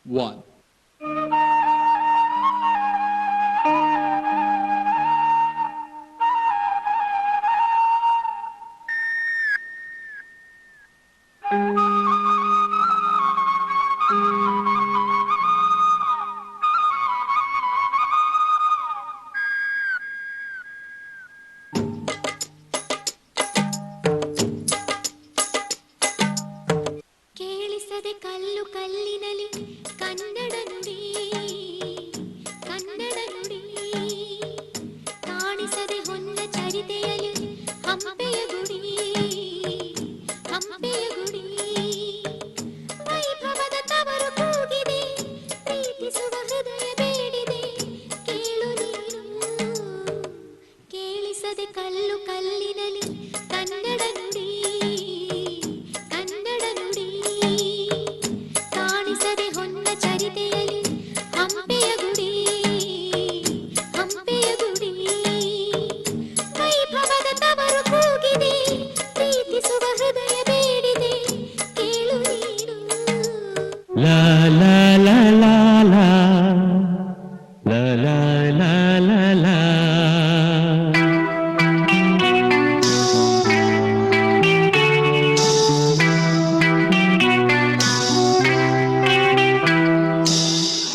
1. ಕೇಳಿಸದೆ ಕಲ್ಲು ಕಲ್ಲಿನಲಿ ಕನ್ನಡ ನುಡಿ ಕನ್ನಡ ನುಡಿ ಕಾಣಿಸದೆ ಹೊನ್ನ ಚರಿತೆಯಲಿ ಹಂಪೆಯ ಗುಡಿ ಹಂಪೆಯ ಗುಡಿ ವೈಭವದ ತವರು ಕೂಗಿದೆ ಪ್ರೀತಿಸುವ ಹೃದಯ ಬೇಡಿದೆ ಕೇಳು ನೀನು ಕೇಳಿಸದೆ ಕಲ್ಲು ಕಲ್ಲಿನಲಿ ಕನ್ನಡ ನುಡಿ ಕನ್ನಡ ನುಡಿ ಕಾಣಿಸದೆ ಹೊನ್ನ ಚರಿತೆಯಲಿ ಹಂಪೆಯ ಗುಡಿ ಹಂಪೆಯ ಗುಡಿ ವೈಭವದ ತವರು ಕೂಗಿದೆ ಪ್ರೀತಿಸುವ ಹೃದಯ ಬೇಡಿದೆ ಕೇಳು ನೀನು ಲಾ ಲಾ ಲಾ ಲಾ ಲಾ ಲಾ ಲಾ ಲಾ ಲಾ ಲಾ.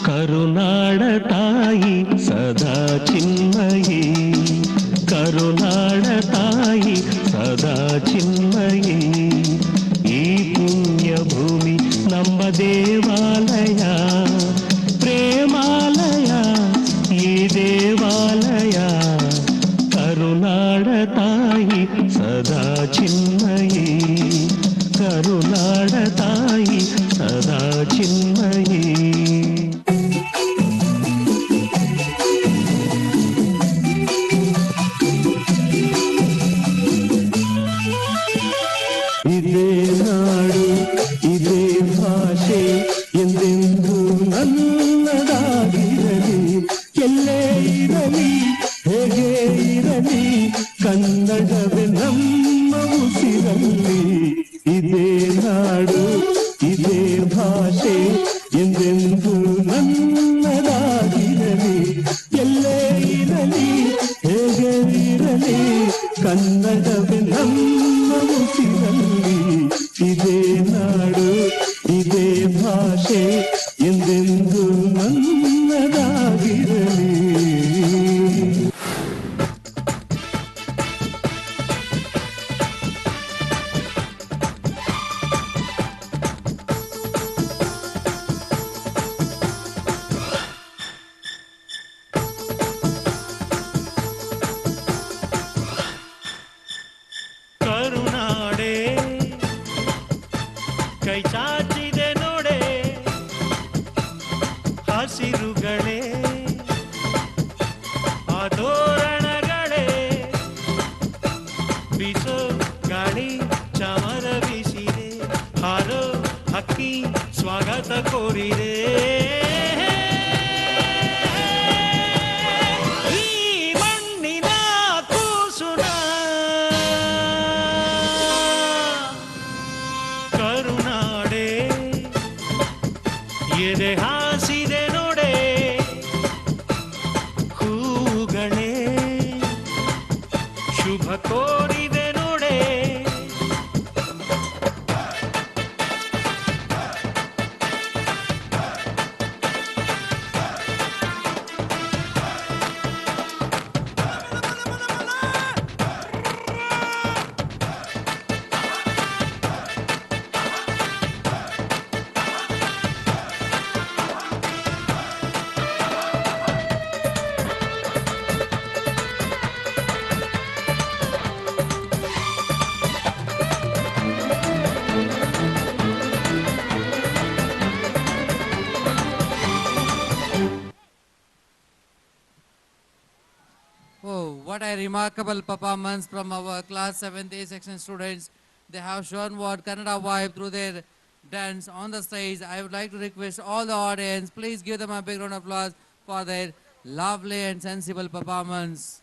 ಕರುನಾಡ ತಾಯಿ ಸದಾ ಚಿನ್ಮಯಿ, ಕರುನಾಡ ತಾಯಿ ಸದಾ ಚಿನ್ಮಯಿ. ಈ ಪುಣ್ಯ ಭೂಮಿ ನಮ್ಮ ದೇವಾಲಯ, ಪ್ರೇಮಾಲಯ ಈ ದೇವಾಲಯ. ಕರುನಾಡ ತಾಯಿ ಸದಾ ಚಿನ್ಮಯಿ, ಕರುನಾಡ ತಾಯಿ ಸದಾ ಚಿನ್ಮಯಿ. ಇದೇ ನಾಡು ಇದೇ ಭಾಷೆ ಎಂದೆಂದು ನನ್ನದಾಗಿರಲಿ. ಎಲ್ಲೇ ಇರಲಿ ಹೇಗೆ ಇರಲಿ ಕನ್ನಡವೇ ನಮ್ಮ ಉಸಿರಲ್ಲಿ. ಇದೇ ನಾಡು ಇದೇ ಭಾಷೆ ಎಂದೆಂದು ನನ್ನದಾಗಿರಲಿ. ಎಲ್ಲೇ ಇರಲಿ ಹೇಗೆ ಇರಲಿ ಕನ್ನಡವೇ ನಮ್ಮ ಉಸಿರಲ್ಲಿ. ಇದೇ ನಾಡು ಇದೇ ಭಾಷೆ ಎಂದೆಂದು ನನ್ನದಾಗಿರಲಿ. ಕರುನಾಡೆ ಕೈ ಚಾಚಿದೆ ನೋಡೆ, ಹಸಿರುಗಳೇ ಆ ತೋರಣಗಳೇ. ಬೀಸೋ ಗಾಳಿ ಚಾಮರ ಬೀಸಿದೆ, ಹಾರೋ ಹಕ್ಕಿ ಸ್ವಾಗತ ಕೋರಿದೆ. ಈ ಮಣ್ಣಿನ ಕೂಸುನ ಕರುನಾಡೆ ಎದೆ ಹಾಸಿದೆ ನೋಡೆ, ಹೂಗಳೇ ಶುಭ ಕೋರಿದೆ ನೋಡೆ. Oh, what a remarkable performance from our class 7th A section students. They have shown what Kannada vibe through their dance on the stage. I would like to request all the audience, please give them a big round of applause for their lovely and sensible performance.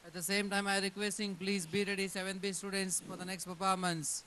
At the same time, I requesting please be ready 7th B students for the next performance.